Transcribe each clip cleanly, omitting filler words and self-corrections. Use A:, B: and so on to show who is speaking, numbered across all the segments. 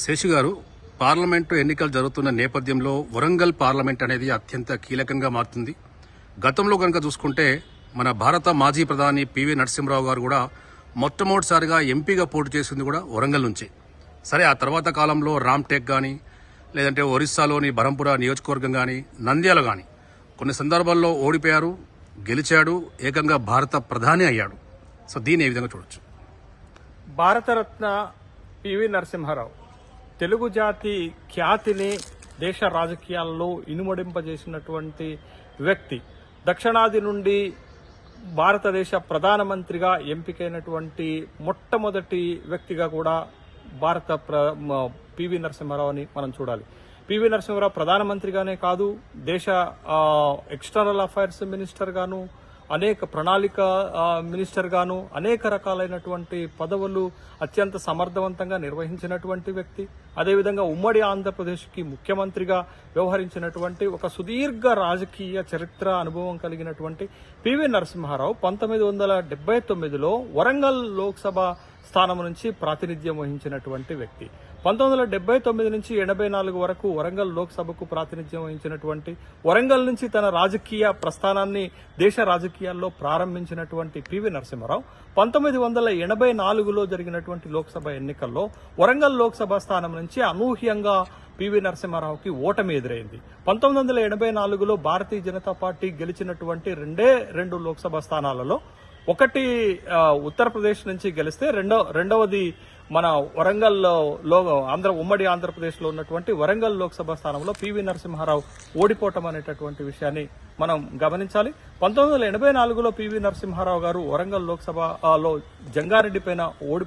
A: శేషు గారు, పార్లమెంటు ఎన్నికలు జరుగుతున్న నేపథ్యంలో వరంగల్ పార్లమెంట్ అనేది అత్యంత కీలకంగా మారుతుంది. గతంలో కనుక చూసుకుంటే మన భారత మాజీ ప్రధాని పివి నరసింహరావు గారు కూడా మొట్టమొదటిసారిగా ఎంపీగా పోటీ చేసింది కూడా వరంగల్ నుంచి. సరే, ఆ తర్వాత కాలంలో రామ్టెక్ కానీ, లేదంటే ఒరిస్సాలోని బరంపుర నియోజకవర్గం కానీ, నంద్యాల కానీ కొన్ని సందర్భాల్లో ఓడిపోయారు, గెలిచాడు, ఏకంగా భారత ప్రధాని అయ్యాడు. సో దీన్ని ఏ విధంగా చూడొచ్చు?
B: భారతరత్న పివి నరసింహారావు తెలుగు జాతి ఖ్యాతిని దేశ రాజకీయాల్లో ఇనుమడింపజేసినటువంటి వ్యక్తి. దక్షిణాది నుండి భారతదేశ ప్రధానమంత్రిగా ఎంపికైనటువంటి మొట్టమొదటి వ్యక్తిగా కూడా పివి నరసింహారావు అని మనం చూడాలి. పివి నరసింహారావు ప్రధానమంత్రిగానే కాదు, దేశ ఎక్స్టర్నల్ అఫైర్స్ మినిస్టర్ గాను, అనేక ప్రణాళిక మినిస్టర్ గాను, అనేక రకాలైనటువంటి పదవులు అత్యంత సమర్థవంతంగా నిర్వహించినటువంటి వ్యక్తి. అదేవిధంగా ఉమ్మడి ఆంధ్రప్రదేశ్కి ముఖ్యమంత్రిగా వ్యవహరించినటువంటి ఒక సుదీర్ఘ రాజకీయ చరిత్ర అనుభవం కలిగినటువంటి పివి నరసింహారావు 1979లో వరంగల్ లోక్సభ స్థానం నుంచి ప్రాతినిధ్యం వహించినటువంటి వ్యక్తి. 1979 నుంచి 84 వరకు వరంగల్ లోక్సభకు ప్రాతినిధ్యం వహించినటువంటి, వరంగల్ నుంచి తన రాజకీయ ప్రస్థానాన్ని దేశ రాజకీయాల్లో ప్రారంభించినటువంటి పివి నరసింహారావు 1984లో జరిగినటువంటి లోక్సభ ఎన్నికల్లో వరంగల్ లోక్సభ స్థానం నుంచి అనూహ్యంగా పివి నరసింహారావుకి ఓటమి ఎదురైంది. 1984లో భారతీయ జనతా పార్టీ గెలిచినటువంటి రెండు లోక్సభ స్థానాలలో ఒకటి ఉత్తరప్రదేశ్ నుంచి గెలిస్తే రెండవది మన వరంగల్లో ఉమ్మడి ఆంధ్రప్రదేశ్ లో ఉన్నటువంటి వరంగల్ లోక్సభ స్థానంలో పివి నరసింహారావు ఓడిపోవటం అనేటటువంటి విషయాన్ని మనం గమనించాలి. 1984లో పివి నరసింహారావు గారు వరంగల్ లోక్సభలో జంగారెడ్డి పైన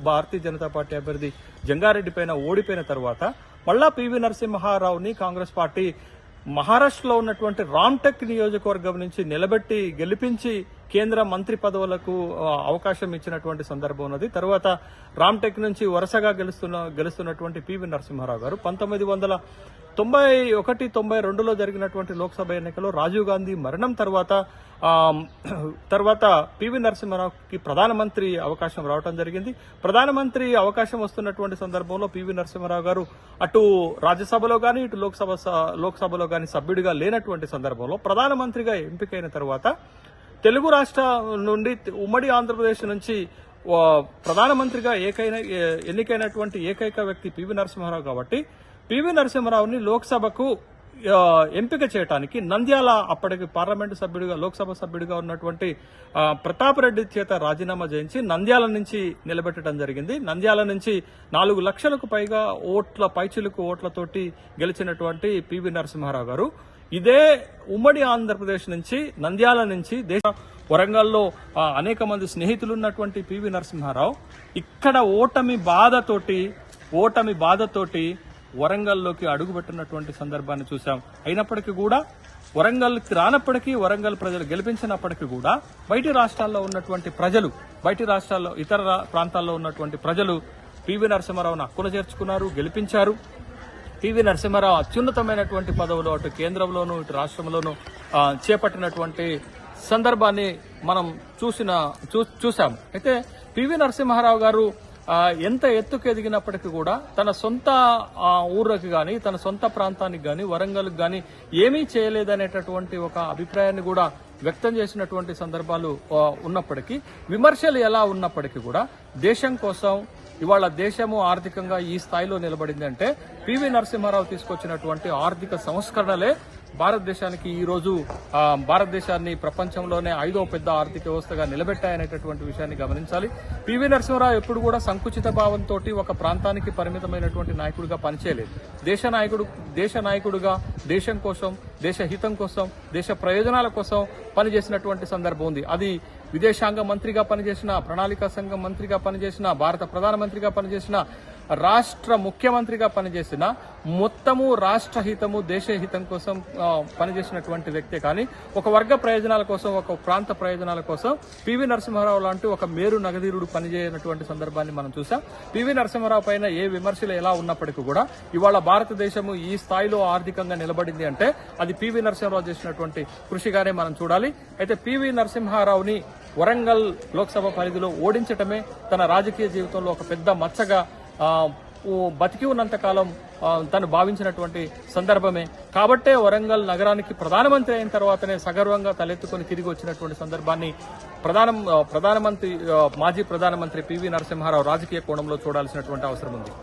B: భారతీయ జనతా పార్టీ అభ్యర్థి జంగారెడ్డి పైన ఓడిపోయిన తర్వాత మళ్ళా పివి నరసింహారావుని కాంగ్రెస్ పార్టీ మహారాష్ట్రలో ఉన్నటువంటి రామ్టెక్ నియోజకవర్గం నుంచి నిలబెట్టి గెలిపించి కేంద్ర మంత్రి పదవులకు అవకాశం ఇచ్చినటువంటి సందర్భం ఉన్నది. తర్వాత రామ్టెక్ నుంచి వరుసగా గెలుస్తున్నటువంటి పివి నరసింహారావు గారు 1991-92లో జరిగినటువంటి లోక్సభ ఎన్నికల్లో రాజీవ్ గాంధీ మరణం తర్వాత పివి నరసింహారావుకి ప్రధానమంత్రి అవకాశం రావడం జరిగింది. ప్రధానమంత్రి అవకాశం వస్తున్నటువంటి సందర్భంలో పివి నరసింహారావు గారు అటు రాజ్యసభలో గాని ఇటు లోక్సభలో గాని సభ్యుడిగా లేనటువంటి సందర్భంలో ప్రధానమంత్రిగా ఎంపికైన తర్వాత తెలుగు రాష్ట్ర నుండి ఉమ్మడి ఆంధ్రప్రదేశ్ నుంచి ప్రధానమంత్రిగా ఎన్నికైనటువంటి ఏకైక వ్యక్తి పివి నరసింహారావు కాబట్టి పివి నరసింహారావుని లోక్సభకు ఎంపిక చేయడానికి నంద్యాల అప్పటికి పార్లమెంటు సభ్యుడిగా లోక్సభ సభ్యుడిగా ఉన్నటువంటి ప్రతాప్ రెడ్డి చేత రాజీనామా చేయించి నంద్యాల నుంచి నిలబెట్టడం జరిగింది. నంద్యాల నుంచి 4 లక్షలకు పైగా పైచిలుకు ఓట్లతోటి గెలిచినటువంటి పివి నరసింహారావు గారు ఇదే ఉమ్మడి ఆంధ్రప్రదేశ్ నుంచి నంద్యాల నుంచి వరంగల్లో అనేక మంది స్నేహితులు ఉన్నటువంటి పివి నరసింహారావు ఇక్కడ ఓటమి బాధతోటి వరంగల్లోకి అడుగుపెట్టినటువంటి సందర్భాన్ని చూశాం. అయినప్పటికీ కూడా వరంగల్కి రానప్పటికీ, వరంగల్ ప్రజలు గెలిపించినప్పటికీ కూడా బయటి రాష్ట్రాల్లో ఇతర ప్రాంతాల్లో ఉన్నటువంటి ప్రజలు పివి నరసింహారావును హక్కున చేర్చుకున్నారు, గెలిపించారు. పివి నరసింహారావు అత్యున్నతమైనటువంటి పదవులు అటు కేంద్రంలోనూ ఇటు రాష్ట్రంలోనూ చేపట్టినటువంటి సందర్భాన్ని మనం చూశాం. అయితే పివి నరసింహారావు గారు ఎంత ఎత్తుకు ఎదిగినప్పటికీ కూడా తన సొంత ఊరికి గాని, తన సొంత ప్రాంతానికి గాని, వరంగల్కి గాని ఏమీ చేయలేదనేటటువంటి ఒక అభిప్రాయాన్ని కూడా వ్యక్తం చేసినటువంటి సందర్భాలు ఉన్నప్పటికీ, విమర్శలు ఎలా ఉన్నప్పటికీ కూడా దేశం కోసం ఇవాళ దేశము ఆర్థికంగా ఈ స్థాయిలో నిలబడింది అంటే పివి నరసింహారావు తీసుకొచ్చినటువంటి ఆర్థిక సంస్కరణలే భారతదేశానికి ఈ రోజు భారతదేశాన్ని ప్రపంచంలోనే 5వ పెద్ద ఆర్థిక వ్యవస్థగా నిలబెట్టాయనేటటువంటి విషయాన్ని గమనించాలి. పివి నరసింహారావు ఎప్పుడు కూడా సంకుచిత భావంతో ఒక ప్రాంతానికి పరిమితమైనటువంటి నాయకుడిగా పనిచేయలేదు. దేశ నాయకుడిగా దేశం కోసం, దేశ హితం కోసం, దేశ ప్రయోజనాల కోసం పనిచేసినటువంటి సందర్భం ఉంది. అది విదేశాంగ మంత్రిగా పనిచేసిన, ప్రణాళికా సంఘం మంత్రిగా పనిచేసిన, భారత ప్రధానమంత్రిగా పనిచేసిన, రాష్ట్ర ముఖ్యమంత్రిగా పనిచేసిన, మొత్తము రాష్ట్ర హితము దేశ హితం కోసం పనిచేసినటువంటి వ్యక్తే కానీ ఒక వర్గ ప్రయోజనాల కోసం, ఒక ప్రాంత ప్రయోజనాల కోసం పివి నరసింహారావు లాంటి ఒక మేరు నగధీరుడు పనిచేయనటువంటి సందర్భాన్ని మనం చూసాం. పివి నరసింహారావు పైన ఏ విమర్శలు ఎలా ఉన్నప్పటికీ కూడా ఇవాళ భారతదేశము ఈ స్థాయిలో ఆర్థికంగా నిలబడింది అంటే అది పివి నరసింహారావు చేసినటువంటి కృషిగానే మనం చూడాలి. అయితే పివి నరసింహారావుని వరంగల్ లోక్సభ పరిధిలో ఓడించటమే తన రాజకీయ జీవితంలో ఒక పెద్ద మచ్చగా బతికి ఉన్నంత కాలం తను భావించినటువంటి సందర్భమే. కాబట్టే వరంగల్ నగరానికి ప్రధానమంత్రి అయిన తర్వాతనే సగర్వంగా తలెత్తుకొని తిరిగి వచ్చినటువంటి సందర్భాన్ని మాజీ ప్రధానమంత్రి పివి నరసింహారావు రాజకీయ కోణంలో చూడాల్సినటువంటి అవసరం ఉంది.